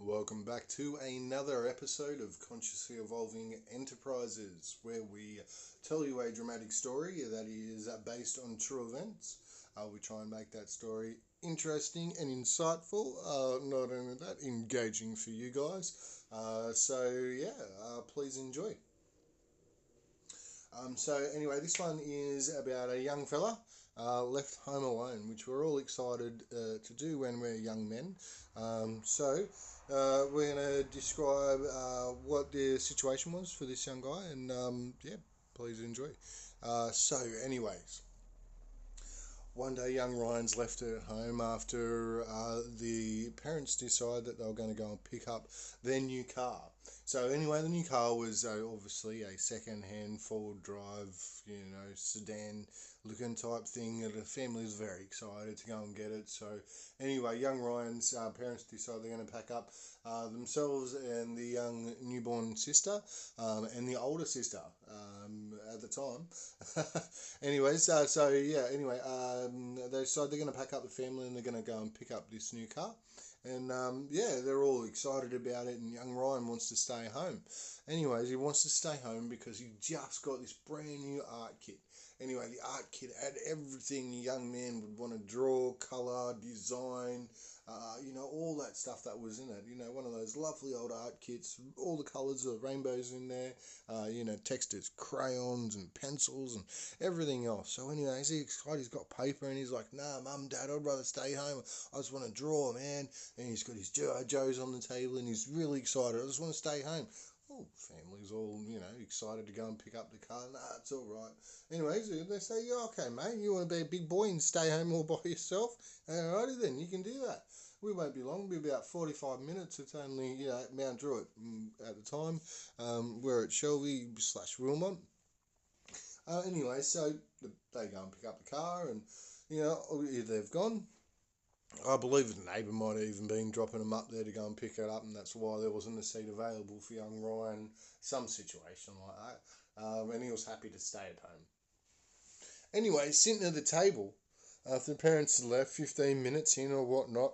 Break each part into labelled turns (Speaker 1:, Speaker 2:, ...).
Speaker 1: Welcome back to another episode of Consciously Evolving Enterprises, where we tell you a dramatic story that is based on true events. We try and make that story interesting and insightful, not only that, engaging for you guys. Please enjoy. Anyway, this one is about a young fella left home alone, which we're all excited to do when we're young men. We're going to describe what the situation was for this young guy, and please enjoy. Anyways, one day, young Ryan's left at home after the parents decided that they were going to go and pick up their new car. So anyway, the new car was obviously a second-hand four-wheel drive, sedan looking type thing. And the family was very excited to go and get it. So anyway, young Ryan's parents decided they're going to pack up themselves and the young newborn sister and the older sister at the time. They decided they're going to pack up the family and they're going to go and pick up this new car. And they're all excited about it, and young Ryan wants to stay home. Anyways, he wants to stay home because he just got this brand new art kit. Anyway, the art kit had everything a young man would want to draw, colour, design, all that stuff that was in it. One of those lovely old art kits, all the colours of rainbows in there, textures, crayons and pencils and everything else. So anyway, he's excited, he's got paper and he's like, nah, mum, dad, I'd rather stay home. I just want to draw, man. And he's got his G.I. Joes on the table and he's really excited. I just want to stay home. Oh, family's all, excited to go and pick up the car. Nah, it's all right. Anyways, they say, yeah, okay, mate, you want to be a big boy and stay home all by yourself? Alrighty then, you can do that. We won't be long, we'll be about 45 minutes. It's only, at Mount Druitt at the time. We're at Shelby/Wilmot. So they go and pick up the car and, they've gone. I believe the neighbour might have even been dropping them up there to go and pick it up, and that's why there wasn't a seat available for young Ryan, some situation like that. And he was happy to stay at home. Anyway, sitting at the table, after the parents had left, 15 minutes in or whatnot,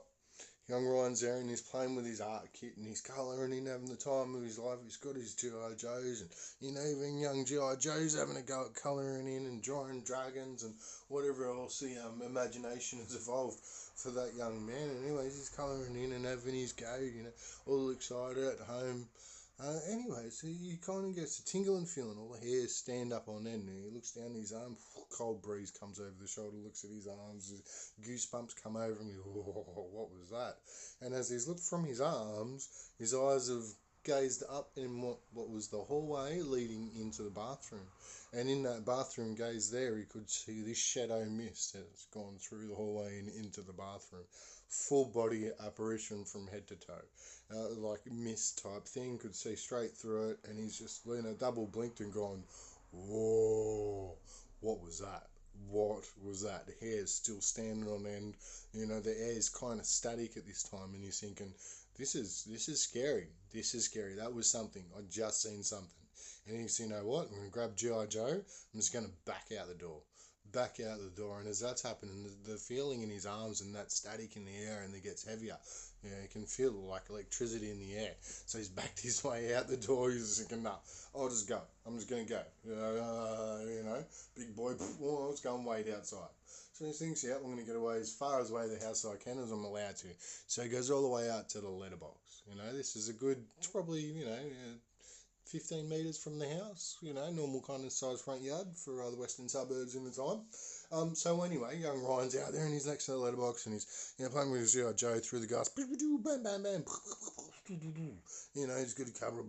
Speaker 1: young Ryan's there and he's playing with his art kit and he's colouring in, having the time of his life. He's got his G.I. Joes and, even young G.I. Joes having a go at colouring in and drawing dragons and whatever else the imagination has evolved for that young man. Anyways, he's colouring in and having his go, all excited at home. So he kind of gets a tingling feeling, all the hairs stand up on end, and he looks down his arm, cold breeze comes over the shoulder, looks at his arms, goosebumps come over him, what was that? And as he's looked from his arms, his eyes have gazed up in what was the hallway leading into the bathroom. And in that bathroom gaze there, he could see this shadow mist that's gone through the hallway and into the bathroom. Full body apparition from head to toe. Like mist type thing, could see straight through it, and he's just double blinked and gone, whoa, what was that? What was that? The hair's still standing on end. The air's kind of static at this time, and he's thinking, this is scary. This is scary. That was something. I just seen something. And he's, you know what? I'm going to grab G.I. Joe. I'm just going to back out the door. And as that's happening, the feeling in his arms and that static in the air, and it gets heavier. You can feel like electricity in the air. So he's backed his way out the door. He's thinking, nah, I'll just go. I'm just going to go. Big boy, let's go and wait outside. So he thinks, yeah, I'm going to get away as far away the house as I can as I'm allowed to. So he goes all the way out to the letterbox. This is a good, it's probably, 15 metres from the house, normal kind of size front yard for the western suburbs in the time. Young Ryan's out there and he's next to the letterbox and he's playing with his G.I. Joe through the grass. Bam, bam, bam. He's got a camera,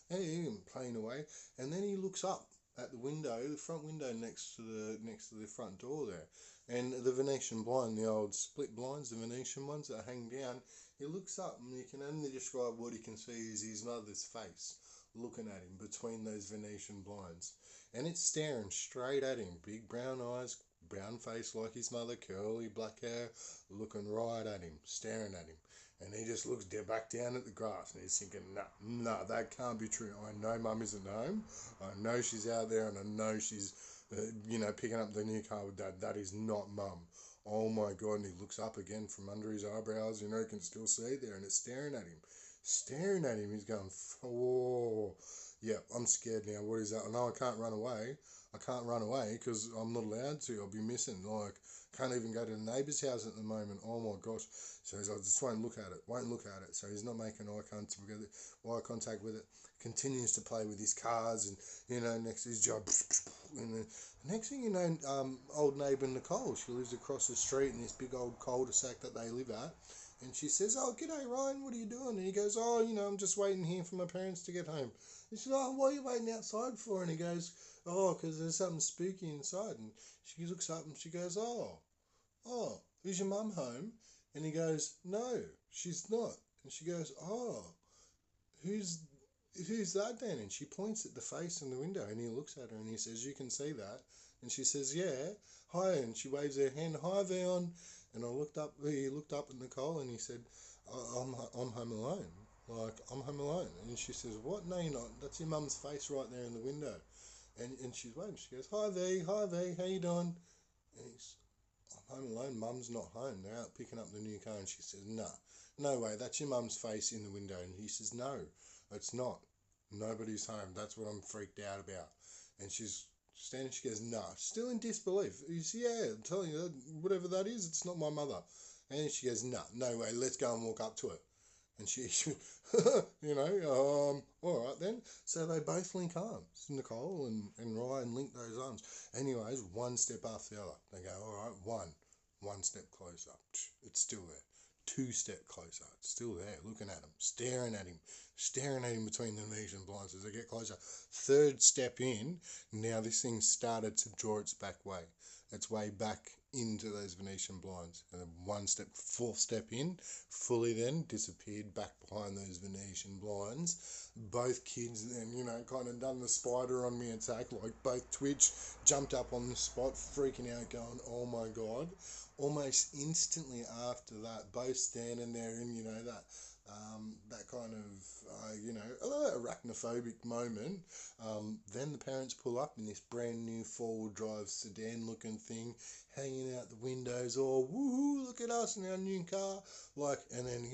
Speaker 1: and playing away. And then he looks up at the window, the front window next to the front door there. And the Venetian blind, the old split blinds, the Venetian ones that hang down, he looks up and you can only describe what he can see is his mother's face looking at him between those Venetian blinds. And it's staring straight at him. Big brown eyes, brown face like his mother, curly black hair, looking right at him, staring at him. And he just looks back down at the grass and he's thinking, no, that can't be true. I know mum isn't home. I know she's out there and I know she's, picking up the new car with dad. That is not mum. Oh my God, and he looks up again from under his eyebrows, you can still see there, and it's staring at him. Staring at him, he's going, oh, yeah, I'm scared now. What is that? I know I can't run away. I can't run away because I'm not allowed to. I'll be missing. Like, can't even go to the neighbour's house at the moment. Oh my gosh. So he's like, just won't look at it. Won't look at it. So he's not making eye contact with it. Continues to play with his cars and, next to his job. And then next thing you know, old neighbour Nicole, she lives across the street in this big old cul-de-sac that they live at. And she says, oh, g'day, Ryan, what are you doing? And he goes, oh, I'm just waiting here for my parents to get home. And she says, oh, what are you waiting outside for? And he goes, oh, because there's something spooky inside. And she looks up and she goes, oh, is your mum home? And he goes, no, she's not. And she goes, oh, who's that then? And she points at the face in the window and he looks at her and he says, you can see that? And she says, yeah, hi. And she waves her hand, hi, Vion. And he looked up at Nicole and he said, I'm home alone. Like, I'm home alone. And she says, what? No, you're not. That's your mum's face right there in the window. And she's waving. She goes, hi, V, how you doing? And he's, I'm home alone. Mum's not home. They're out picking up the new car. And she says, no way. That's your mum's face in the window. And he says, no, it's not. Nobody's home. That's what I'm freaked out about. And she's standing, she goes, nah, still in disbelief. He says, yeah, I'm telling you, whatever that is, it's not my mother. And she goes, nah, no way, let's go and walk up to it. And she all right then. So they both link arms. Nicole and Ryan link those arms. Anyways, one step after the other. They go, all right, one step closer. It's still there. Two-step closer. It's still there, looking at him, staring at him between the Venetian blinds as they get closer. Third step in, now this thing started to draw its way back into those Venetian blinds. And then fourth step in, fully then disappeared back behind those Venetian blinds. Both kids then, kind of done the spider on me attack, like both twitched, jumped up on the spot, freaking out, going, oh my God. Almost instantly after that, both standing there in, that kind of, arachnophobic moment. Then the parents pull up in this brand new four-wheel drive sedan looking thing, hanging out the windows, all woohoo, look at us in our new car. And then,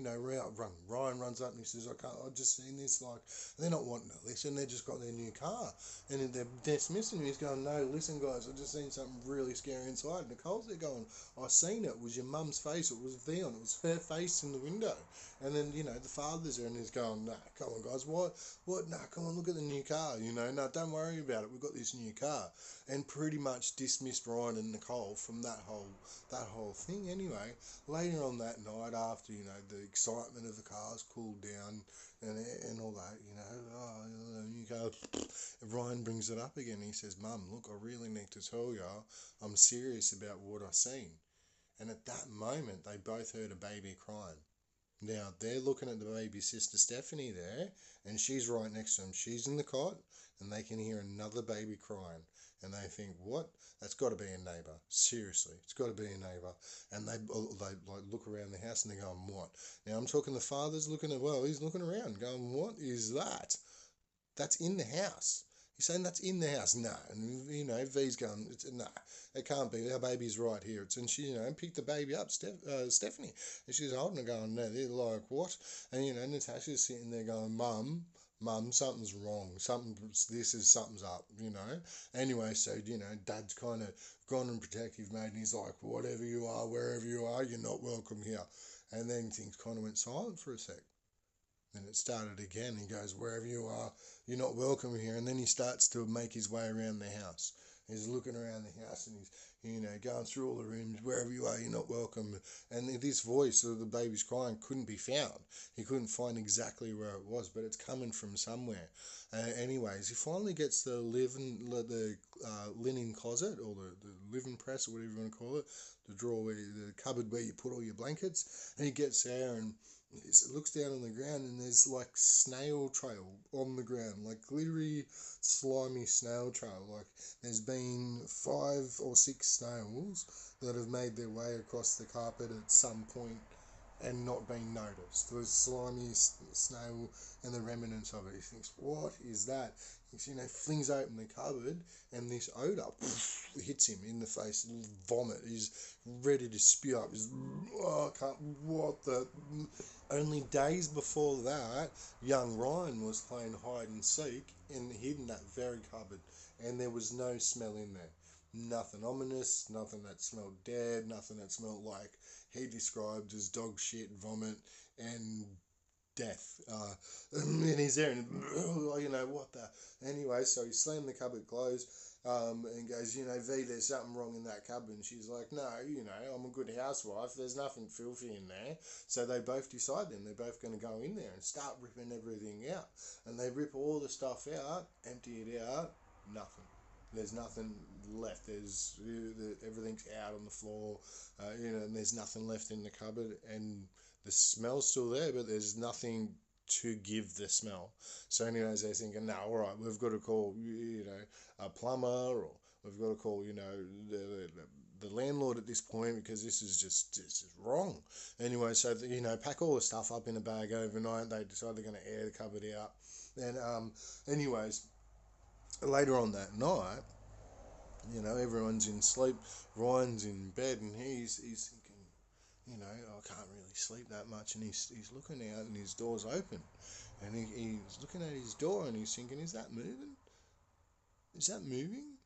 Speaker 1: Ryan runs up and he says, I've just seen this, they're not wanting to listen, they just got their new car. And then they're dismissing him. He's going, no, listen, guys, I've just seen something really scary inside. Nicole's there going, I seen it. It was your mum's face. It was Vion. It was her face in the window. And then, the father's there and he's going, nah, come on, guys, what? Nah, come on, look at the new car, no, don't worry about it. We've got this new car. And pretty much dismissed Ryan and Nicole from that whole thing. Anyway, later on that night, after, the excitement of the cars cooled down and all that, new car, Ryan brings it up again. He says, Mum, look, I really need to tell you, I'm serious about what I seen. And at that moment, they both heard a baby crying. Now, they're looking at the baby sister Stephanie there, and she's right next to them. She's in the cot, and they can hear another baby crying. And they think, what? That's got to be a neighbour. Seriously, it's got to be a neighbour. And they look around the house, and they're going, what? Now, I'm talking the father's looking he's looking around, going, what is that? That's in the house. He's saying that's in the house. No. And, V's going, no, it can't be. Our baby's right here. And she, picked the baby up, Stephanie. And she's holding her going, no, they're like, what? And, Natasha's sitting there going, Mum, something's wrong. Something's up, Anyway, so, Dad's kind of gone in protective mode and he's like, whatever you are, wherever you are, you're not welcome here. And then things kind of went silent for a sec. Then it started again. He goes, wherever you are, you're not welcome here. And then he starts to make his way around the house. He's looking around the house and he's, going through all the rooms. Wherever you are, you're not welcome. And this voice of the baby's crying couldn't be found. He couldn't find exactly where it was, but it's coming from somewhere. Anyways, he finally gets the linen closet or the living press or whatever you want to call it, the drawer, the cupboard where you put all your blankets. And he gets there and it looks down on the ground and there's snail trail on the ground, glittery, slimy snail trail. There's been 5 or 6 snails that have made their way across the carpet at some point and not being noticed. The slimy snail and the remnants of it. He thinks, what is that? He flings open the cupboard, and this odour hits him in the face. Vomit. He's ready to spew up. He's, oh, I can't. What the? Only days before that, young Ryan was playing hide and seek and hid in that very cupboard, and there was no smell in there. Nothing ominous, nothing that smelled dead, nothing that smelled like he described as dog shit, vomit, and death. And he's there, and what the. Anyway, so he slammed the cupboard closed. And goes, V, there's something wrong in that cupboard. And she's like, no, I'm a good housewife. There's nothing filthy in there. So they both decide then they're both going to go in there and start ripping everything out. And they rip all the stuff out, empty it out, nothing. There's nothing left. There's everything's out on the floor, and there's nothing left in the cupboard. And the smell's still there, but there's nothing to give the smell. So anyways, they're thinking, no, all right, we've got to call, a plumber, or we've got to call, the landlord at this point, because this is wrong. Anyway, so, pack all the stuff up in a bag overnight. They decide they're going to air the cupboard out. And, anyways, later on that night, everyone's in sleep. Ryan's in bed, and he's thinking, I can't really sleep that much. And he's looking out, and his door's open. And he's looking at his door, and he's thinking, is that moving? Is that moving?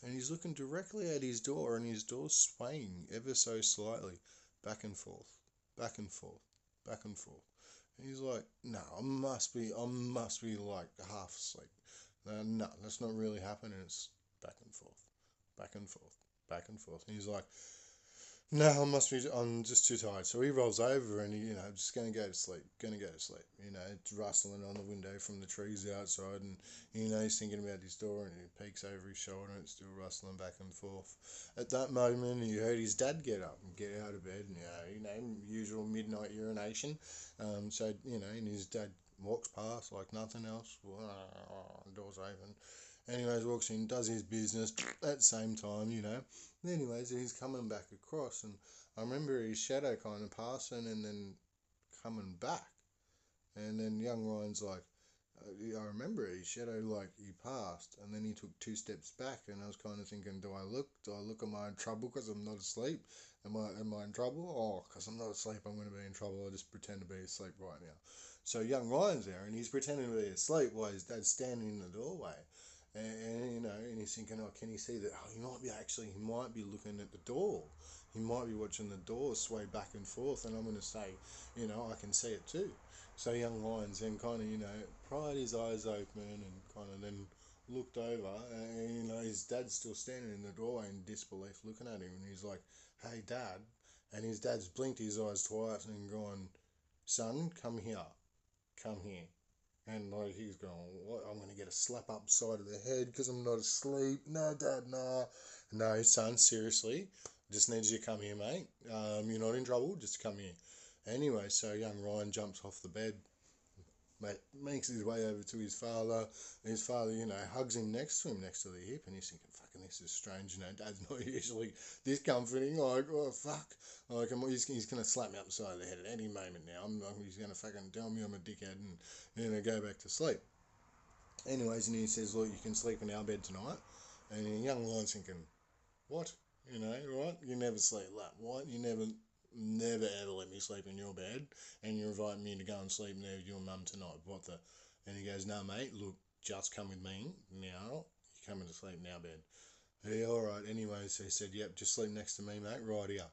Speaker 1: And he's looking directly at his door, and his door's swaying ever so slightly, back and forth, back and forth, back and forth. And he's like, no, I must be like half asleep. No, that's not really happening. It's back and forth, back and forth, back and forth. And he's like, no, I'm just too tired. So he rolls over and just going to go to sleep, it's rustling on the window from the trees outside. And, he's thinking about his door, and he peeks over his shoulder, and it's still rustling back and forth. At that moment, he heard his dad get up and get out of bed, and, usual midnight urination. And his dad walks past like nothing else. Door's open. Anyways, walks in, does his business at the same time, Anyways, he's coming back across, and I remember his shadow kind of passing and then coming back. And then young Ryan's like, I remember his shadow, like, he passed, and then he took 2 steps back, and I was kind of thinking, do I look, am I in trouble because I'm not asleep? Am I in trouble? Oh, because I'm not asleep, I'm going to be in trouble. I'll just pretend to be asleep right now. So young Ryan's there, and he's pretending to be asleep while his dad's standing in the doorway. And he's thinking, can he see that? He might be looking at the door. He might be watching the door sway back and forth, and I'm going to say, I can see it too. So young Ryan's then kind of, pried his eyes open and kind of then looked over, and, his dad's still standing in the doorway in disbelief looking at him, and he's like, hey, Dad. And his dad's blinked his eyes twice and gone, son, come here. Come here. And he's going, what? I'm going to get a slap upside of the head because I'm not asleep. No, Dad, nah. No, son, seriously. Just needs you to come here, mate. You're not in trouble. Just come here. Anyway, so young Ryan jumps off the bed, makes his way over to his father. His father, hugs him next to the hip, and he's thinking, fucking, this is strange. Dad's not usually this comforting. Like, oh, fuck. Like, he's going to slap me upside the head at any moment now. He's going to fucking tell me I'm a dickhead and, go back to sleep. Anyways, and he says, look, you can sleep in our bed tonight. And young Ryan's thinking, what? Right? You never sleep like what? You never ever let me sleep in your bed, and you're inviting me to go and sleep there with your mum tonight. What the? And he goes, no, mate, look, just come with me now. You're coming to sleep in our bed. Yeah, all right. Anyway, so he said, yep, just sleep next to me, mate, right here.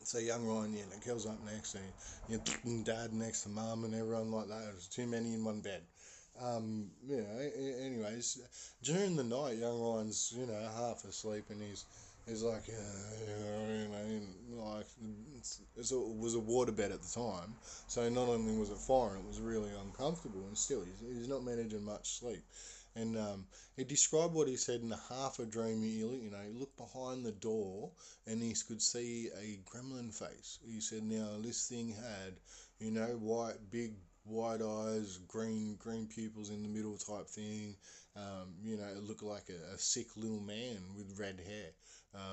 Speaker 1: So young Ryan, the girl's up next to him, dad next to mum and everyone like that. There's too many in one bed. Anyways, during the night, young Ryan's, half asleep, and he's like, like it was a waterbed at the time, so not only was it foreign, it was really uncomfortable, and still, he's not managing much sleep. And he described what he said in a half a dream. He looked behind the door, and he could see a gremlin face. He said, now this thing had, white, big, white eyes, green pupils in the middle type thing. It looked like a sick little man with red hair.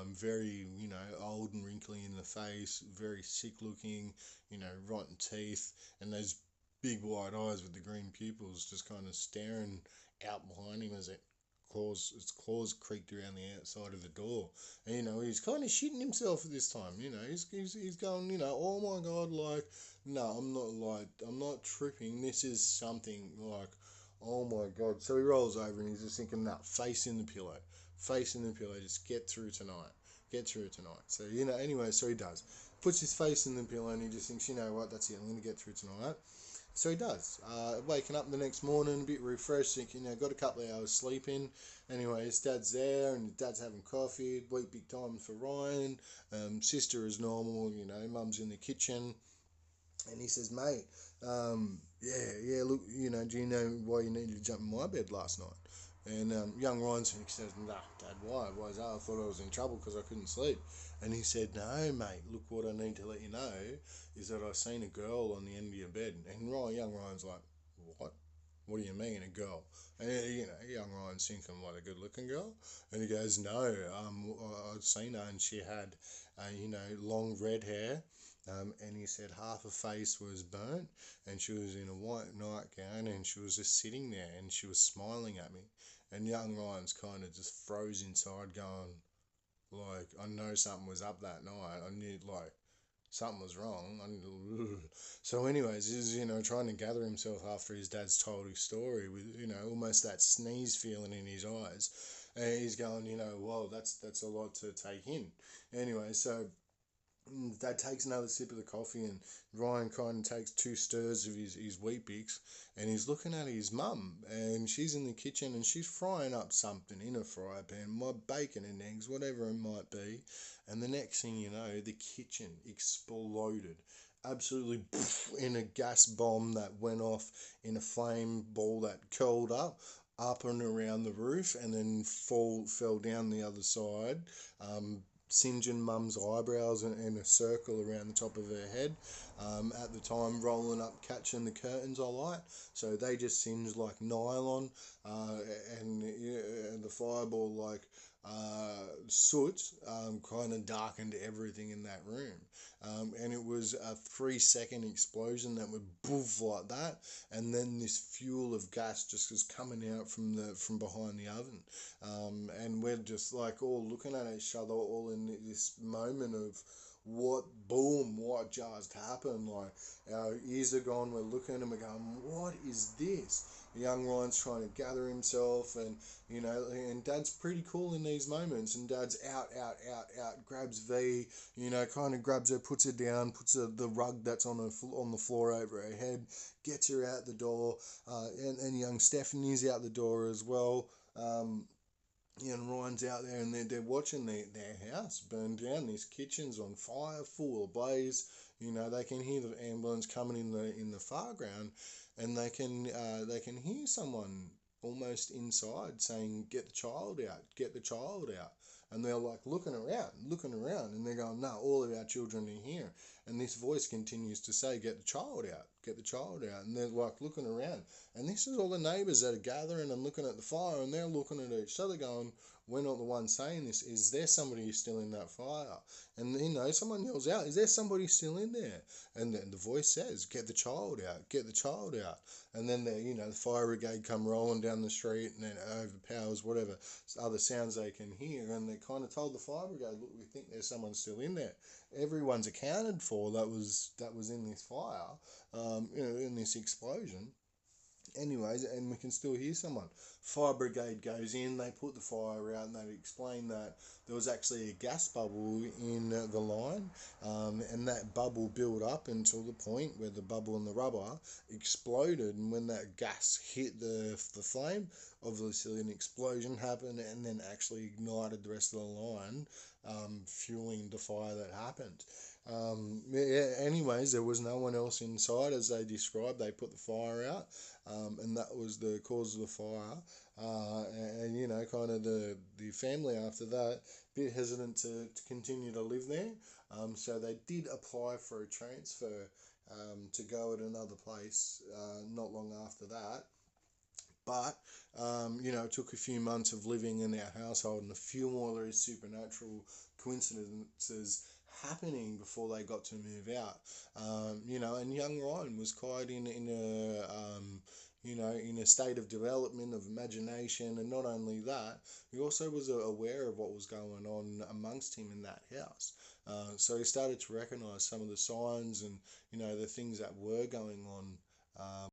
Speaker 1: Very, old and wrinkly in the face, very sick looking, rotten teeth, and those big white eyes with the green pupils just kind of staring out behind him as its claws creaked around the outside of the door. And, he's kind of shitting himself at this time. He's going, oh my God, like, no, I'm not tripping. This is something like, oh my God. So he rolls over and he's just thinking, nah, face in the pillow, just get through tonight. Get through tonight. So, anyway, so he does. Puts his face in the pillow and he just thinks, you know what, that's it, I'm going to get through tonight. So he does. Waking up the next morning, a bit refreshed, thinking, got a couple of hours sleep in. Anyway, his dad's there and his dad's having coffee. Wait, big time for Ryan. Sister is normal, mum's in the kitchen. And he says, mate, look, do you know why you needed to jump in my bed last night? And young Ryan says, nah, Dad, why? Why is that? I thought I was in trouble because I couldn't sleep. And he said, no, mate, look, what I need to let you know is that I seen a girl on the end of your bed. And young Ryan's like, what? What do you mean, a girl? And, young Ryan's thinking, what, a good-looking girl? And he goes, no, I'd seen her and she had, long red hair. And he said half her face was burnt and she was in a white nightgown and she was just sitting there and she was smiling at me. And young Ryan's kind of just froze inside going, like, I know something was up that night. I knew, like, something was wrong. So anyways, he's, trying to gather himself after his dad's told his story with, almost that sneeze feeling in his eyes. And he's going, well, that's a lot to take in. Anyway, so Dad takes another sip of the coffee and Ryan kind of takes two stirs of his Weet-Bix and he's looking at his mum and she's in the kitchen and she's frying up something in a fry pan, bacon and eggs, whatever it might be. And the next thing you know, the kitchen exploded. Absolutely in a gas bomb that went off in a flame ball that curled up and around the roof and then fell down the other side. Singeing mum's eyebrows in a circle around the top of her head. At the time, rolling up, catching the curtains I light. So they just singed like nylon, and the fireball like soot kind of darkened everything in that room. And it was a 3-second explosion that would boof like that, and then this fuel of gas just was coming out from behind the oven. And we're just like all looking at each other, all in this moment of what just happened. Like our ears are gone, we're looking and we're going, what is this? Young Ryan's trying to gather himself, and and Dad's pretty cool in these moments. And Dad's out, grabs V, kind of grabs her, puts her down, puts the rug that's on the floor over her head, gets her out the door, and young Stephanie's out the door as well. And Ryan's out there and they're watching their house burn down. This kitchen's on fire, full of blaze. They can hear the ambulance coming in the far ground, and they can hear someone almost inside saying, "Get the child out! Get the child out!" And they're like looking around, and they're going, "No, all of our children are here." And this voice continues to say, "Get the child out! Get the child out!" And they're like looking around, and this is all the neighbours that are gathering and looking at the fire, and they're looking at each other going, we're not the ones saying this. Is there somebody still in that fire? And, someone yells out, is there somebody still in there? And then the voice says, get the child out, get the child out. And then, the fire brigade come rolling down the street and then it overpowers whatever other sounds they can hear. And they kind of told the fire brigade, look, we think there's someone still in there. Everyone's accounted for that was in this fire, in this explosion. Anyways, and we can still hear someone. Fire brigade goes in, they put the fire out, and they explain that there was actually a gas bubble in the line, and that bubble built up until the point where the bubble in the rubber exploded, and when that gas hit the flame, obviously an explosion happened, and then actually ignited the rest of the line, fueling the fire that happened. Anyways, there was no one else inside as they described. They put the fire out, and that was the cause of the fire. And kind of the family after that, a bit hesitant to continue to live there. So they did apply for a transfer to go at another place not long after that. But, it took a few months of living in our household and a few more of those supernatural coincidences happening before they got to move out. And young Ryan was quite in a, in a state of development, of imagination, and not only that, he also was aware of what was going on amongst him in that house. So he started to recognize some of the signs and, the things that were going on